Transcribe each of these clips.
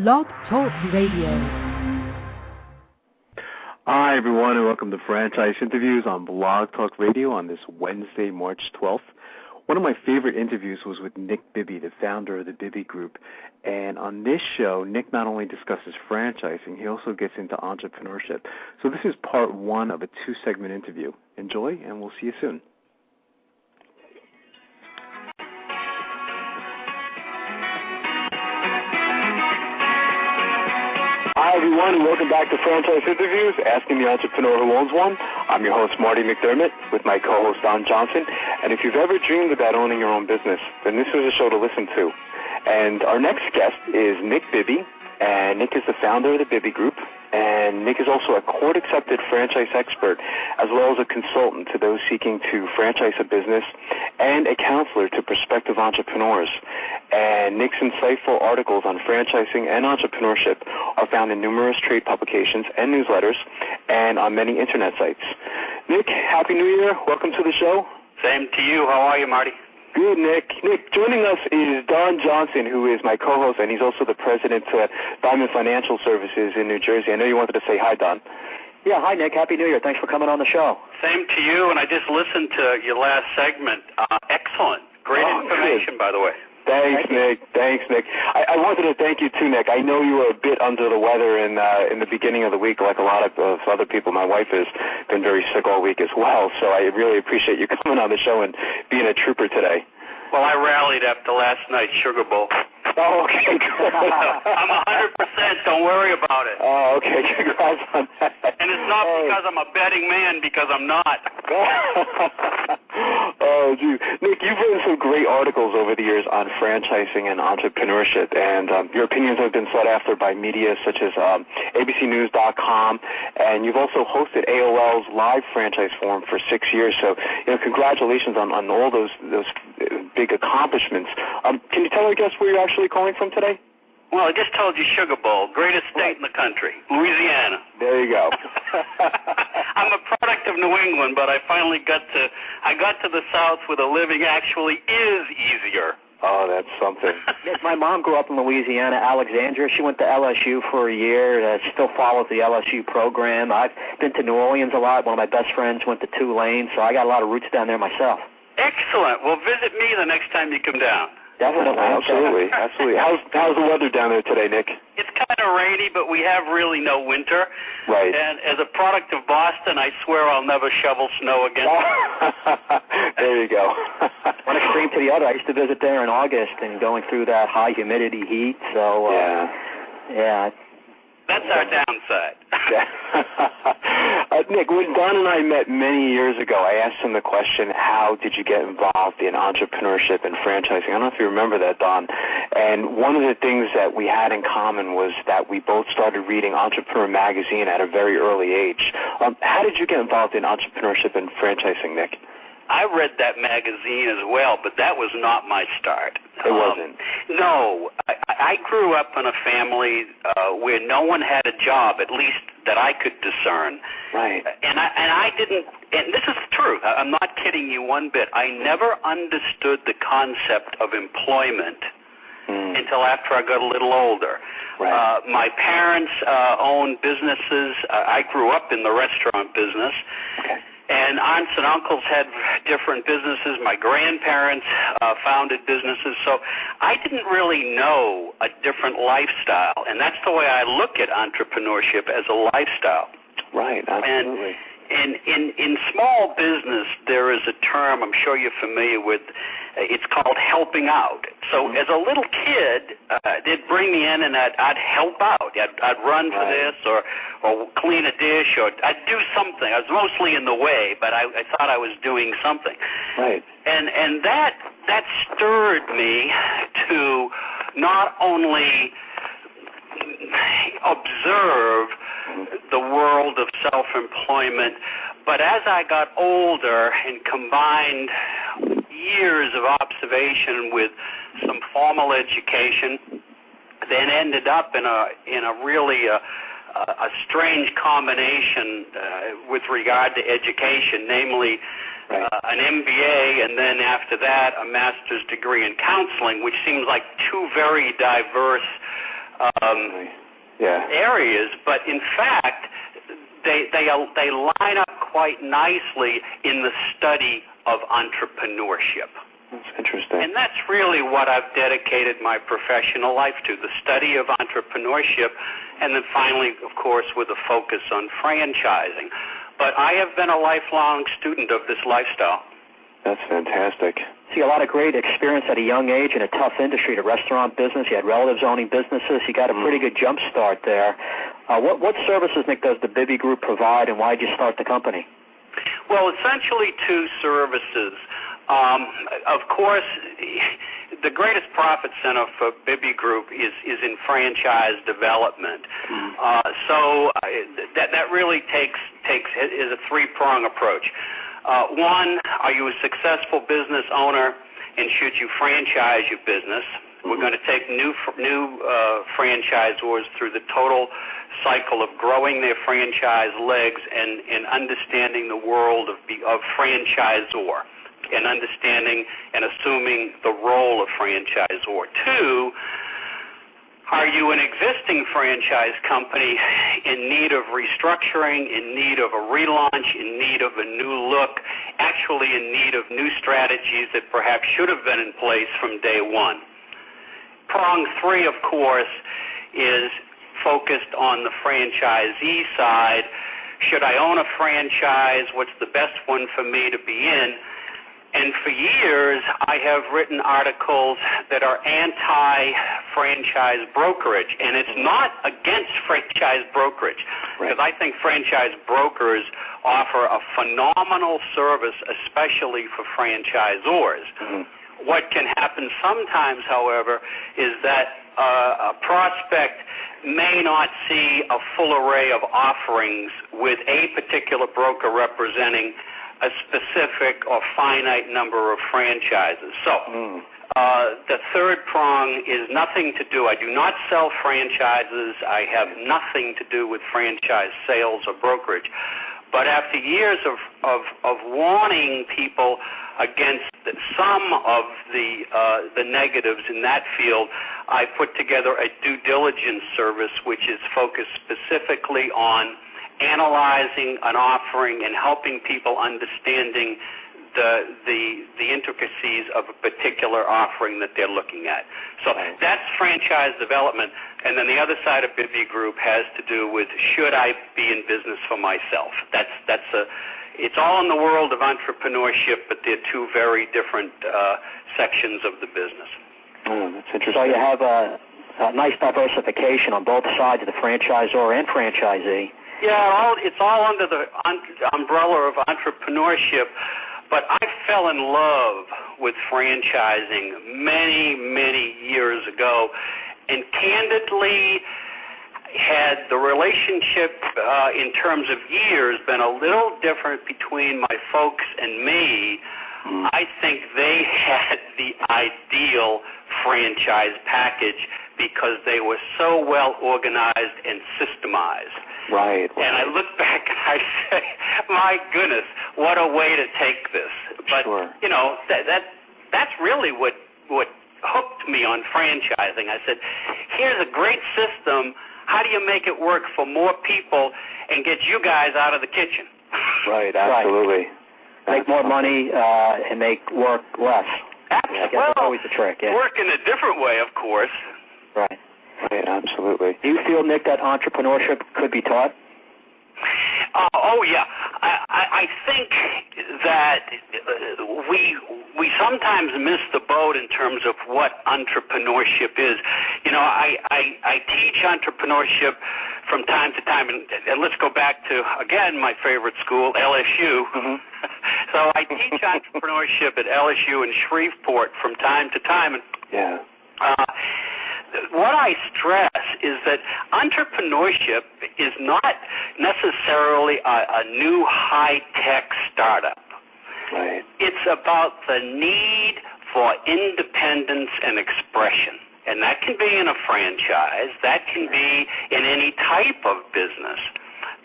Blog Talk Radio. Hi, everyone, and welcome to Franchise Interviews on Blog Talk Radio on this Wednesday, March 12th. One of my favorite interviews was with Nick Bibby, the founder of the Bibby Group. And on this show, Nick not only discusses franchising, he also gets into entrepreneurship. So this is part one of a two-segment interview. Enjoy, and we'll see you soon. Hi, everyone, and welcome back to Franchise Interviews, Asking the Entrepreneur Who Owns One. I'm your host, Marty McDermott, with my co-host, Don Johnson. And if you've ever dreamed about owning your own business, then this is a show to listen to. And our next guest is Nick Bibby, and Nick is the founder of the Bibby Group. And Nick is also a court-accepted franchise expert, as well as a consultant to those seeking to franchise a business and a counselor to prospective entrepreneurs. And Nick's insightful articles on franchising and entrepreneurship are found in numerous trade publications and newsletters and on many internet sites. Nick, Happy New Year. Welcome to the show. Same to you. How are you, Marty? Good, Nick. Nick, joining us is Don Johnson, who is my co-host, and he's also the president of Diamond Financial Services in New Jersey. I know you wanted to say hi, Don. Yeah, hi, Nick. Happy New Year. Thanks for coming on the show. Same to you, and I just listened to your last segment. Excellent. Great information, by the way. Thanks, Nick. I wanted to thank you, too, Nick. I know you were a bit under the weather in the beginning of the week, like a lot of other people. My wife has been very sick all week as well, so I really appreciate you coming on the show and being a trooper today. Well, I rallied after last night's Sugar Bowl. Oh, okay. I'm 100%. Don't worry about it. Oh, okay. Congrats on that. And it's not because I'm a betting man, because I'm not. Oh, geez. Nick, you've written some great articles over the years on franchising and entrepreneurship, and your opinions have been sought after by media such as abcnews.com, and you've also hosted AOL's live franchise forum for 6 years. So, congratulations on all those big accomplishments. Can you tell our guests where you're actually calling from today? Well, I just told you Sugar Bowl, greatest state in the country, Louisiana. There you go. I'm a product of New England, but I finally got to the South where the living actually is easier. Oh, that's something. My mom grew up in Louisiana, Alexandria. She went to LSU for a year. Still follows the LSU program. I've been to New Orleans a lot. One of my best friends went to Tulane, so I got a lot of roots down there myself. Excellent. Well, visit me the next time you come down. Definitely. Absolutely. How's the weather down there today, Nick? It's kind of rainy, but we have really no winter. Right. And as a product of Boston, I swear I'll never shovel snow again. There you go. One extreme to the other. I used to visit there in August and going through that high humidity heat. So, yeah. That's our downside. Nick, when Don and I met many years ago, I asked him the question, how did you get involved in entrepreneurship and franchising? I don't know if you remember that, Don. And one of the things that we had in common was that we both started reading Entrepreneur magazine at a very early age. How did you get involved in entrepreneurship and franchising, Nick? I read that magazine as well, but that was not my start. It wasn't? No. I grew up in a family where no one had a job, at least that I could discern. Right. And I didn't, and this is the truth, I'm not kidding you one bit, I never understood the concept of employment until after I got a little older. Right. My parents owned businesses. I grew up in the restaurant business. Okay. And aunts and uncles had different businesses. My grandparents founded businesses. So I didn't really know a different lifestyle. And that's the way I look at entrepreneurship, as a lifestyle. Right, absolutely. And in small business, there is a term I'm sure you're familiar with. It's called helping out. So as a little kid, they'd bring me in and I'd help out. I'd run for this or clean a dish, or I'd do something. I was mostly in the way, but I thought I was doing something. Right. And that stirred me to not only observe the world of self-employment, but as I got older and combined years of observation with some formal education, then ended up in a really a strange combination with regard to education, namely an MBA, and then after that a master's degree in counseling, which seems like two very diverse areas, but in fact, they line up quite nicely in the study of entrepreneurship. That's interesting. And that's really what I've dedicated my professional life to, the study of entrepreneurship, and then finally, of course, with a focus on franchising. But I have been a lifelong student of this lifestyle. That's fantastic. See, a lot of great experience at a young age in a tough industry, the restaurant business. You had relatives owning businesses. You got a pretty good jump start there. What services, Nick, does the Bibby Group provide, and why did you start the company? Well, essentially two services. Of course, the greatest profit center for Bibby Group is in franchise development. So that really is a three-prong approach. One, are you a successful business owner, and should you franchise your business? We're going to take new franchisors through the total cycle of growing their franchise legs and understanding the world of franchisor, and understanding and assuming the role of franchisor. Two, are you an existing franchise company in need of restructuring, in need of a relaunch, in need of a new look, actually in need of new strategies that perhaps should have been in place from day one? Prong three, of course, is focused on the franchisee side. Should I own a franchise? What's the best one for me to be in? And for years, I have written articles that are anti-franchise brokerage, and it's not against franchise brokerage, because I think franchise brokers offer a phenomenal service, especially for franchisors. What can happen sometimes, however, is that a prospect may not see a full array of offerings with a particular broker representing a specific or finite number of franchises. So the third prong is nothing to do. I do not sell franchises. I have nothing to do with franchise sales or brokerage. But after years of warning people against some of the negatives in that field, I put together a due diligence service which is focused specifically on analyzing an offering and helping people understanding the intricacies of a particular offering that they're looking at. So that's franchise development. And then the other side of Bibby Group has to do with, should I be in business for myself? It's all in the world of entrepreneurship, but they're two very different sections of the business. That's interesting. So you have a nice diversification on both sides of the franchisor and franchisee. Yeah, it's all under the umbrella of entrepreneurship, but I fell in love with franchising many, many years ago, and candidly had the relationship in terms of years been a little different between my folks and me. I think they had the ideal franchise package because they were so well organized and systemized. Right. And I look back and I say, my goodness, what a way to take this. But, you know, that's really what hooked me on franchising. I said, here's a great system. How do you make it work for more people and get you guys out of the kitchen? Right, absolutely. Make more money and make work less. Absolutely. That's always the trick. Yeah. Work in a different way, of course. Right. Right, absolutely. Do you feel, Nick, that entrepreneurship could be taught? Oh, yeah. I think that we sometimes miss the boat in terms of what entrepreneurship is. You know, I teach entrepreneurship from time to time, and let's go back to, again, my favorite school, LSU. So I teach entrepreneurship at LSU in Shreveport from time to time. Yeah. What I stress is that entrepreneurship is not necessarily a new high-tech startup. Right. It's about the need for independence and expression. And that can be in a franchise. That can be in any type of business.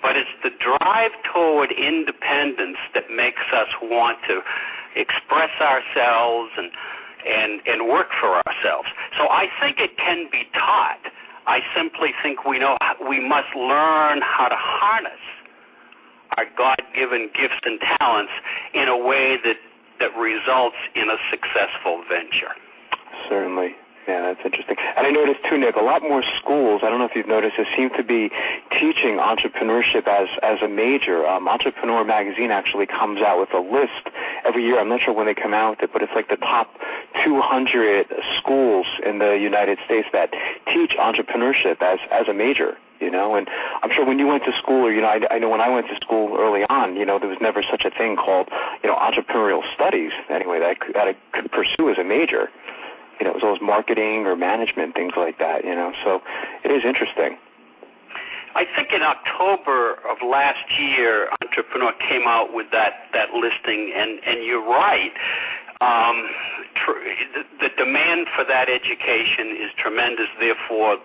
But it's the drive toward independence that makes us want to express ourselves and work for ourselves. So I think it can be taught. I simply think we must learn how to harness our God-given gifts and talents in a way that results in a successful venture. Certainly. Yeah, that's interesting. And I noticed, too, Nick, a lot more schools, I don't know if you've noticed, this seem to be teaching entrepreneurship as a major. Entrepreneur Magazine actually comes out with a list every year. I'm not sure when they come out with it, but it's like the top 200 schools in the United States that teach entrepreneurship as a major. You know, and I'm sure when you went to school, or, you know, I know when I went to school early on, you know, there was never such a thing called, you know, entrepreneurial studies, anyway, that I could pursue as a major. You know, it was always marketing or management, things like that, you know, so it is interesting. I think in October of last year, Entrepreneur came out with that listing, and you're right. The demand for that education is tremendous, therefore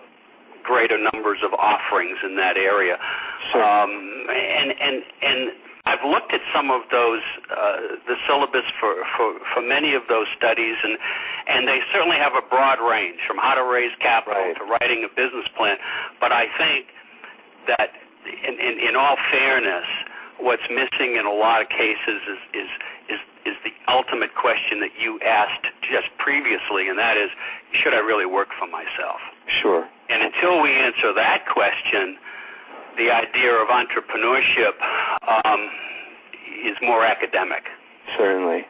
greater numbers of offerings in that area. Sure. And I've looked at some of those, the syllabus for many of those studies, and they certainly have a broad range from how to raise capital to writing a business plan. But I think that in all fairness, what's missing in a lot of cases is the ultimate question that you asked just previously, and that is, should I really work for myself? Sure. And until we answer that question, the idea of entrepreneurship is more academic. Certainly.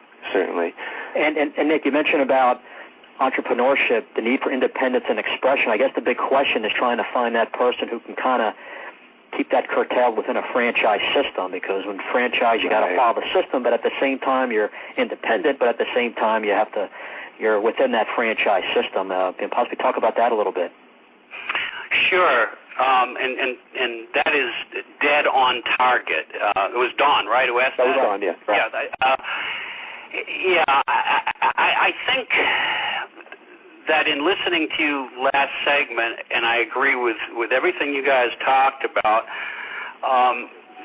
And Nick, you mentioned about entrepreneurship, the need for independence and expression. I guess the big question is trying to find that person who can kind of keep that curtailed within a franchise system, because when franchise, you got to follow the system, but at the same time you're independent, but at the same time you're within that franchise system. Can possibly talk about that a little bit? Sure. And that is dead on target. It was Don, right, who asked that? That was Don, yeah. Right. Yeah. I think that in listening to you last segment, and I agree with everything you guys talked about,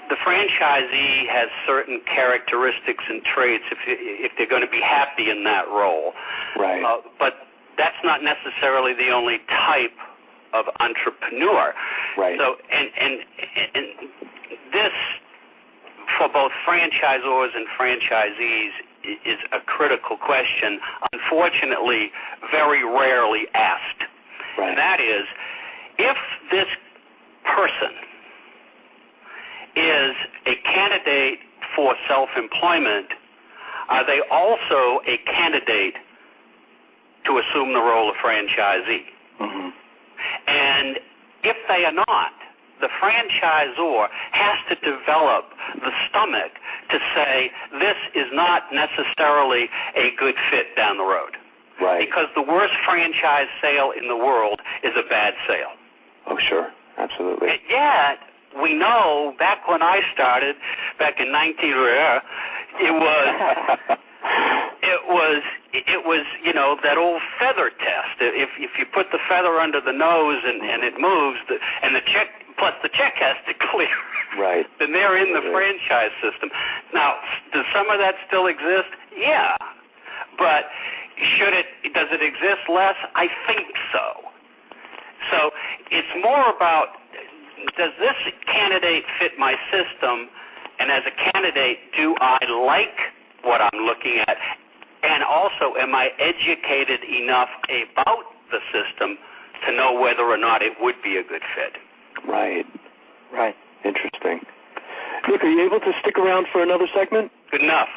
the franchisee has certain characteristics and traits if they're going to be happy in that role. Right. But that's not necessarily the only type of entrepreneur. Right. So and this, for both franchisors and franchisees, is a critical question, unfortunately very rarely asked. Right. And that is, if this person is a candidate for self-employment, are they also a candidate to assume the role of franchisee? Mm-hmm. And if they are not, the franchisor has to develop the stomach to say this is not necessarily a good fit down the road. Right. Because the worst franchise sale in the world is a bad sale. Oh, sure. Absolutely. And yet, we know back when I started, back in 19, it was, you know, that old feather test. If you put the feather under the nose and it moves, and the check has to clear, right, then they're in the franchise system. Now, does some of that still exist? Yeah. But does it exist less? I think so. So it's more about, does this candidate fit my system? And as a candidate, do I like what I'm looking at? And also, am I educated enough about the system to know whether or not it would be a good fit? Right. Right. Interesting. Nick, are you able to stick around for another segment? Good enough.